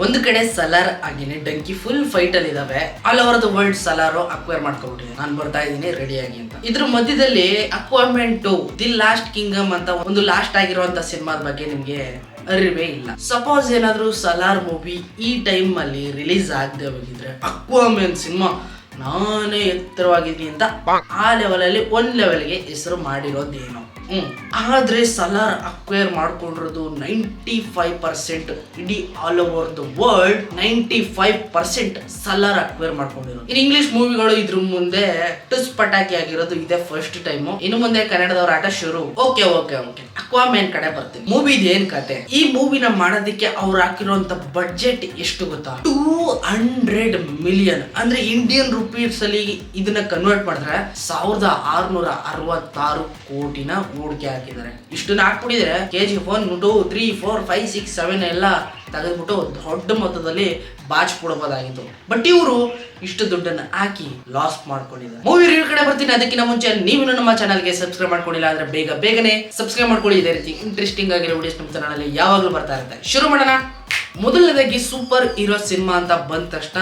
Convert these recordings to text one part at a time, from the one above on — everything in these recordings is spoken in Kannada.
ಒಂದು ಕಡೆ ಸಲಾರ್ ಆಗಿನೇ ಡಂಕಿ ಫುಲ್ ಫೈಟ್ ಅಲ್ಲಿ ಇದಾವೆ. All over the world Salaar acquire ಮಾಡ್ಕೊಂಡ್ಬಿಟ್ಟಿದೆ. ನಾನು ಬರ್ತಾ ಇದ್ದೀನಿ ರೆಡಿ ಆಗಿ ಅಂತ. ಇದ್ರ ಮಧ್ಯದಲ್ಲಿ ಅಕ್ವಾಮನ್ 2 ದಿ ಲಾಸ್ಟ್ ಕಿಂಗ್ಡಮ್ ಅಂತ ಒಂದು ಲಾಸ್ಟ್ ಆಗಿರುವಂತ ಸಿನಿಮಾದ ಬಗ್ಗೆ ನಿಮ್ಗೆ ಅರಿವೇ ಇಲ್ಲ. ಸಪೋಸ್ ಏನಾದ್ರು ಸಲಾರ್ ಮೂವಿ ಈ ಟೈಮ್ ಅಲ್ಲಿ ರಿಲೀಸ್ ಆಗದೆ ಹೋಗಿದ್ರೆ ಅಕ್ವಾಮನ್ ಸಿನಿಮಾ ನಾನೇ ಎತ್ತರವಾಗಿದ್ದೀನಿ ಅಂತ ಆ ಲೆವೆಲ್ ಅಲ್ಲಿ ಒಂದ್ ಲೆವೆಲ್ಗೆ ಹೆಸರು ಮಾಡಿರೋದೇನೋ. ಆದ್ರೆ ಸಲಾರ್ ಅಕ್ವೈರ್ ಮಾಡ್ಕೊಂಡಿರೋದು 95% ಇಡೀ all over the world 95% Salaar acquire ಮಾಡ್ಕೊಂಡಿರೋದು. ಇನ್ ಇಂಗ್ಲಿಷ್ ಮೂವಿಗಳು ಇದ್ರ ಮುಂದೆ ಟುಸ್ ಪಟಾಕಿ ಆಗಿರೋದು ಇದೆ ಫಸ್ಟ್ ಟೈಮ್. ಇನ್ನು ಮುಂದೆ ಕನ್ನಡದವ್ರ ಆಟ ಶುರು. ಓಕೆ ಅಕ್ವಾಮನ್ ಕಡೆ ಬರ್ತೀನಿ. ಮೂವಿದ್ ಏನ್ ಕತೆ? ಈ ಮೂವಿನ ಮಾಡೋದಕ್ಕೆ ಅವ್ರು ಹಾಕಿರುವಂತ ಬಡ್ಜೆಟ್ ಎಷ್ಟು ಗೊತ್ತಾ? 200 ಮಿಲಿಯನ್ ಅಂದ್ರೆ ಇಂಡಿಯನ್ ರುಪೀಸ್ ಅಲ್ಲಿ ಇದನ್ನ ಕನ್ವರ್ಟ್ ಮಾಡಿದ್ರೆ 1666 ಕೋಟಿನ ಹೂಡಿಕೆ ಹಾಕಿದ್ದಾರೆ. ಇಷ್ಟನ್ನ ಹಾಕ್ಬಿಟ್ಟಿದ್ರೆ KGF 1, 2, 3, 4, 5, 6, 7 ಎಲ್ಲ ತೆಗೆದ್ಬಿಟ್ಟು ದೊಡ್ಡ ಮೊತ್ತದಲ್ಲಿ ಬಾಚ್ ಕೊಡಬಹುದಾಗಿತ್ತು. ಬಟ್ ಇವರು ಇಷ್ಟು ದುಡ್ಡನ್ನು ಹಾಕಿ ಲಾಸ್ ಮಾಡ್ಕೊಂಡಿದ್ದಾರೆ. ಮೂವಿ ರಿವ್ಯೂ ಕಡೆ ಬರ್ತೀನಿ. ಅದಕ್ಕಿಂತ ಮುಂಚೆ ನೀವು ನಮ್ಮ ಚಾನಲ್ಗೆ ಸಬ್ಸ್ಕ್ರೈಬ್ ಮಾಡ್ಕೊಂಡಿಲ್ಲ ಅಂದ್ರೆ ಬೇಗನೆ ಸಬ್ಸ್ಕ್ರೈಬ್ ಮಾಡ್ಕೊಳ್ಳಿ. ಇದೇ ರೀತಿ ಇಂಟ್ರೆಸ್ಟಿಂಗ್ ಆಗಿರೋ ವಿಡಿಯೋಸ್ ನಮ್ಮ ಚಾನಲ್ ಅಲ್ಲಿ ಯಾವಾಗಲೂ ಬರ್ತಾ ಇರುತ್ತೆ. ಶುರು ಮಾಡೋಣ. ಮೊದಲನೇದಾಗಿ ಸೂಪರ್ ಹೀರೋ ಸಿನಿಮಾ ಅಂತ ಬಂದ ತಕ್ಷಣ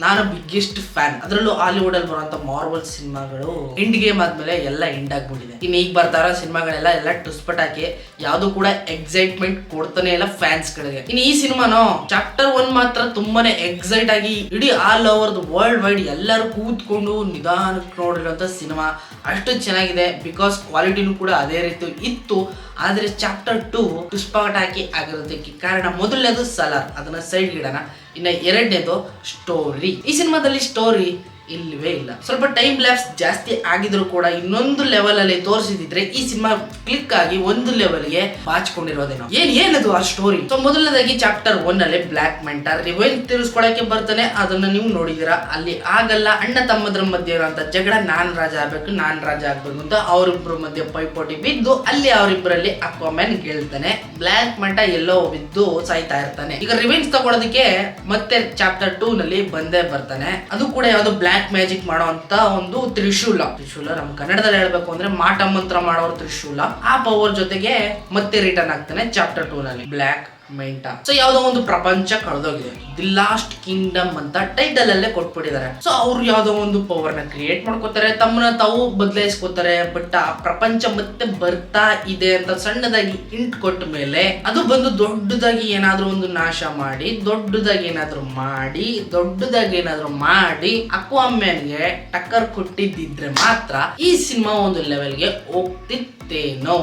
ನಾನು ಬಿಗ್ಗೆಸ್ಟ್ ಫ್ಯಾನ್. ಅದರಲ್ಲೂ ಹಾಲಿವುಡ್ ಅಲ್ಲಿ ಬರುವಂತ ಮಾರ್ವಲ್ ಸಿನಿಮಾಗಳು ಎಂಡ್ ಗೇಮ್ ಆದ್ಮೇಲೆ ಎಲ್ಲ ಎಂಡ್ ಆಗ್ಬಿಟ್ಟಿದೆ. ಇನ್ನು ಈಗ ಬರ್ತಾರ ಸಿನಿಮಾಗಳೆಲ್ಲ ಟುಸ್ಪಟಾಕಿ ಯಾವ್ದು ಕೂಡ ಎಕ್ಸೈಟ್ಮೆಂಟ್ ಕೊಡ್ತಾನೆ ಇಲ್ಲ ಫ್ಯಾನ್ಸ್ ಗಳಿಗೆ. ಇನ್ನು ಈ ಸಿನಿಮಾನು ಚಾಪ್ಟರ್ 1 ಮಾತ್ರ ತುಂಬಾನೇ ಎಕ್ಸೈಟ್ ಆಗಿ ಇಡೀ all over the world wide ಎಲ್ಲರೂ ಕೂತ್ಕೊಂಡು ನಿಧಾನಕ್ಕೆ ನೋಡಿರುವಂತ ಸಿನಿಮಾ. ಅಷ್ಟು ಚೆನ್ನಾಗಿದೆ. ಬಿಕಾಸ್ ಕ್ವಾಲಿಟಿನೂ ಕೂಡ ಅದೇ ರೀತಿ ಇತ್ತು. ಆದ್ರೆ ಚಾಪ್ಟರ್ 2 ಟುಸ್ಪಟಾಕಿ ಆಗಿರೋದಕ್ಕೆ ಕಾರಣ ಮೊದಲನೇದು ಸಲಾರ್, ಅದನ್ನ ಸೈಡ್ ಇಡೋಣ. ಇನ್ನು ಎರಡನೇದು ಸ್ಟೋರಿ. ಈ ಸಿನಿಮಾದಲ್ಲಿ ಸ್ಟೋರಿ ಇಲ್ಲವೇ ಇಲ್ಲ. ಸ್ವಲ್ಪ ಟೈಮ್ ಲ್ಯಾಪ್ಸ್ ಜಾಸ್ತಿ ಆಗಿದ್ರು ಕೂಡ ಇನ್ನೊಂದು ಲೆವೆಲ್ ಅಲ್ಲಿ ತೋರಿಸಿದ್ರೆ ಈ ಸಿನಿಮಾ ಕ್ಲಿಕ್ ಆಗಿ ಒಂದು ಲೆವೆಲ್ಗೆ ಬಾಚಿಕೊಂಡಿರೋದೇನೋ. ಏನದು ಆ ಸ್ಟೋರಿ? ಸೊ ಮೊದಲನೇದಾಗಿ ಚಾಪ್ಟರ್ 1 ಅಲ್ಲಿ ಬ್ಲ್ಯಾಕ್ ಮೆಂಟರ್ ರಿವೆಂಜ್ ತೀರಿಸ್ಕೊಳಕ್ಕೆ ಬರ್ತಾನೆ. ಅದನ್ನ ನೀವು ನೋಡಿದೀರಾ. ಅಲ್ಲಿ ಆಗಲ್ಲ, ಅಣ್ಣ ತಮ್ಮದ್ರ ಮಧ್ಯೆ ಇರುವಂತ ಜಗಳ, ನಾನ್ ರಾಜ ಆಗ್ಬೇಕು ಅಂತ ಅವರಿಬ್ಬರ ಮಧ್ಯೆ ಪೈಪೋಟಿ ಬಿದ್ದು ಅಲ್ಲಿ ಅವರಿಬ್ಬರಲ್ಲಿ ಅಕ್ವಾಮನ್ ಗೆಲ್ತಾನೆ. ಬ್ಲ್ಯಾಕ್ ಮೆಂಟರ್ ಎಲ್ಲೋ ಬಿದ್ದು ಸಾಯ್ತಾ ಇರ್ತಾನೆ. ಈಗ ರಿವೆಂಜ್ ತಗೊಳ್ಳೋದಕ್ಕೆ ಮತ್ತೆ ಚಾಪ್ಟರ್ 2 ನಲ್ಲಿ ಬಂದೇ ಬರ್ತಾನೆ. ಅದು ಕೂಡ ಯಾವ್ದು ಬ್ಲ್ಯಾಕ್ ಮ್ಯಾಜಿಕ್ ಮಾಡುವಂತ ಒಂದು ತ್ರಿಶೂಲ. ನಮ್ಮ ಕನ್ನಡದಲ್ಲಿ ಹೇಳ್ಬೇಕು ಅಂದ್ರೆ ಮಾಟ ಮಂತ್ರ ಮಾಡೋರು ತ್ರಿಶೂಲ. ಆ ಪವರ್ ಜೊತೆಗೆ ಮತ್ತೆ ರಿಟರ್ನ್ ಆಗ್ತಾನೆ ಚಾಪ್ಟರ್ 2 ನಲ್ಲಿ ಬ್ಲ್ಯಾಕ್ ಮೆಂಟಾ. ಸೊ ಯಾವ್ದೋ ಒಂದು ಪ್ರಪಂಚ ಕಳೆದೋಗಿದೆ. ದಿ ಲಾಸ್ಟ್ ಕಿಂಗ್ಡಮ್ ಅಂತ ಟೈಟಲ್ ಅಲ್ಲೇ ಕೊಟ್ಬಿಟ್ಟಿದ್ದಾರೆ. ಸೊ ಅವ್ರು ಯಾವ್ದೋ ಒಂದು ಪವರ್ ನ ಕ್ರಿಯೇಟ್ ಮಾಡ್ಕೋತಾರೆ, ತಮ್ಮನ್ನ ತಾವು ಬದಲಾಯಿಸ್ಕೋತಾರೆ. ಬಟ್ ಆ ಪ್ರಪಂಚ ಮತ್ತೆ ಬರ್ತಾ ಇದೆ ಅಂತ ಸಣ್ಣದಾಗಿ ಇಂಟ್ ಕೊಟ್ಟ ಮೇಲೆ ಅದು ಬಂದು ದೊಡ್ಡದಾಗಿ ಏನಾದ್ರೂ ಒಂದು ನಾಶ ಮಾಡಿ ದೊಡ್ಡದಾಗಿ ಏನಾದ್ರೂ ಮಾಡಿ ಅಕ್ವಾಮನ್ಗೆ ಟಕ್ಕರ್ ಕೊಟ್ಟಿದ್ದಿದ್ರೆ ಮಾತ್ರ ಈ ಸಿನಿಮಾ ಒಂದು ಲೆವೆಲ್ಗೆ ಹೋಗ್ತಿತ್ತೇನೋ.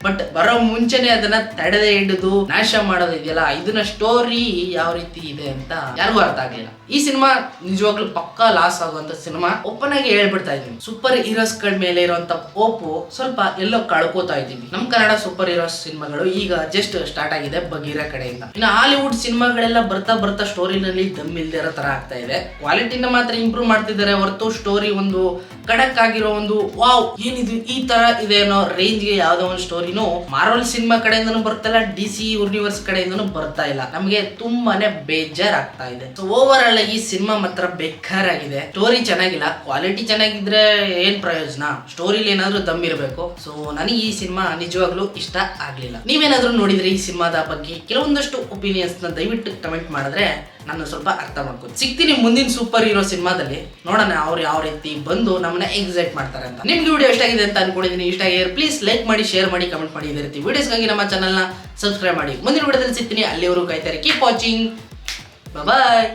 ಬಟ್ ಬರೋ ಮುಂಚೆನೆ ಅದನ್ನ ತಡೆದೇ ಹಿಡಿದು ನಾಶ ಮಾಡೋದು ಇದೆಯಲ್ಲ, ಇದನ್ನ ಸ್ಟೋರಿ ಯಾವ ರೀತಿ ಇದೆ ಅಂತ ಯಾರಿಗೂ ಅರ್ಥ ಆಗ್ಲಿಲ್ಲ. ಈ ಸಿನಿಮಾ ನಿಜವಾಗ್ಲೂ ಪಕ್ಕಾ ಲಾಸ್ ಆಗುವಂತ ಸಿನಿಮಾ. ಓಪನ್ ಆಗಿ ಹೇಳ್ಬಿಡ್ತಾ ಇದೀನಿ, ಸೂಪರ್ ಹೀರೋಸ್ ಗಳ ಮೇಲೆ ಇರುವಂತ ಓಪು ಸ್ವಲ್ಪ ಎಲ್ಲೋ ಕಳ್ಕೋತಾ ಇದೀವಿ. ನಮ್ ಕನ್ನಡ ಸೂಪರ್ ಹೀರೋಸ್ ಸಿನಿಮಾಗಳು ಈಗ ಜಸ್ಟ್ ಸ್ಟಾರ್ಟ್ ಆಗಿದೆ ಬಗೀರಾ ಕಡೆಯಿಂದ. ಇನ್ನು ಹಾಲಿವುಡ್ ಸಿನಿಮಾಗಳೆಲ್ಲ ಬರ್ತಾ ಸ್ಟೋರಿನಲ್ಲಿ ದಮ್ ಇಲ್ದೇ ಇರೋ ತರ ಆಗ್ತಾ ಇದೆ. ಕ್ವಾಲಿಟಿನ ಮಾತ್ರ ಇಂಪ್ರೂವ್ ಮಾಡ್ತಿದ್ದಾರೆ ಹೊರತು ಸ್ಟೋರಿ ಒಂದು ಕಡಕ್ ಆಗಿರೋ ಒಂದು ವಾವ್ ಏನಿದು ಈ ತರ ಇದೆ ಅನ್ನೋ ರೇಂಜ್ಗೆ ಯಾವ್ದೋ ಒಂದು ಸ್ಟೋರಿನೂ ಮಾರ್ವಲ್ ಸಿನಿಮಾ ಕಡೆಯಿಂದನೂ ಬರ್ತಾ DC ಯೂನಿವರ್ಸ್ ಕಡೆಯಿಂದನೂ ಬರ್ತಾ ಇಲ್ಲ. ನಮಗೆ ತುಂಬಾನೇ ಬೇಜಾರ್ ಆಗ್ತಾ ಇದೆ. ಸೊ ಓವರ್ ಆಲ್ ಈ ಸಿನಿಮಾ ಮಾತ್ರ ಬೆಕ್ಕಾರಾಗಿದೆ. ಸ್ಟೋರಿ ಚೆನ್ನಾಗಿಲ್ಲ. ಕ್ವಾಲಿಟಿ ಚೆನ್ನಾಗಿದ್ರೆ ಏನ್ ಪ್ರಯೋಜನ? ಸ್ಟೋರಿಲಿ ಏನಾದ್ರೂ ದಮ್ ಇರಬೇಕು. ಸೊ ನನಗೆ ಈ ಸಿನಿಮಾ ನಿಜವಾಗ್ಲೂ ಇಷ್ಟ ಆಗ್ಲಿಲ್ಲ. ನೀವೇನಾದ್ರೂ ನೋಡಿದ್ರೆ ಈ ಸಿನಿಮಾದ ಬಗ್ಗೆ ಕೆಲವೊಂದಷ್ಟು ಒಪಿನಿಯನ್ಸ್ ನ ದಯವಿಟ್ಟು ಕಮೆಂಟ್ ಮಾಡಿದ್ರೆ ನಾನು ಸ್ವಲ್ಪ ಅರ್ಥ ಮಾಡ್ಕೊಂಡು ಸಿಗ್ತೀನಿ ಮುಂದಿನ ಸೂಪರ್ ಹೀರೋ ಸಿನಿಮಾದಲ್ಲಿ. ನೋಡೋಣ ಅವ್ರು ಯಾವ ರೀತಿ ಬಂದು ನಮ್ಮನ್ನ ಎಕ್ಸೈಟ್ ಮಾಡ್ತಾರೆ ಅಂತ. ನಿಮ್ಗೆ ವಿಡಿಯೋ ಇಷ್ಟ ಆಗಿದೆ ಅಂತ ಅನ್ಕೊಂಡಿದ್ದೀನಿ. ಇಷ್ಟ ಆಗಿದೆ ಪ್ಲೀಸ್ ಲೈಕ್ ಮಾಡಿ, ಶೇರ್ ಮಾಡಿ, ಕಮೆಂಟ್ ಮಾಡಿ. ಇದೇ ರೀತಿ ವಿಡಿಯೋಸ್ಗಾಗಿ ನಮ್ಮ ಚಾನಲ್ನ ಸಬ್ಸ್ಕ್ರೈಬ್ ಮಾಡಿ. ಮುಂದಿನ ವಿಡಿಯೋದಲ್ಲಿ ಸಿಗ್ತೀನಿ. ಅಲ್ಲಿವರೆಗೂ ಕಾಯ್ತಾರೆ. Keep watching. ಬಾಯ್.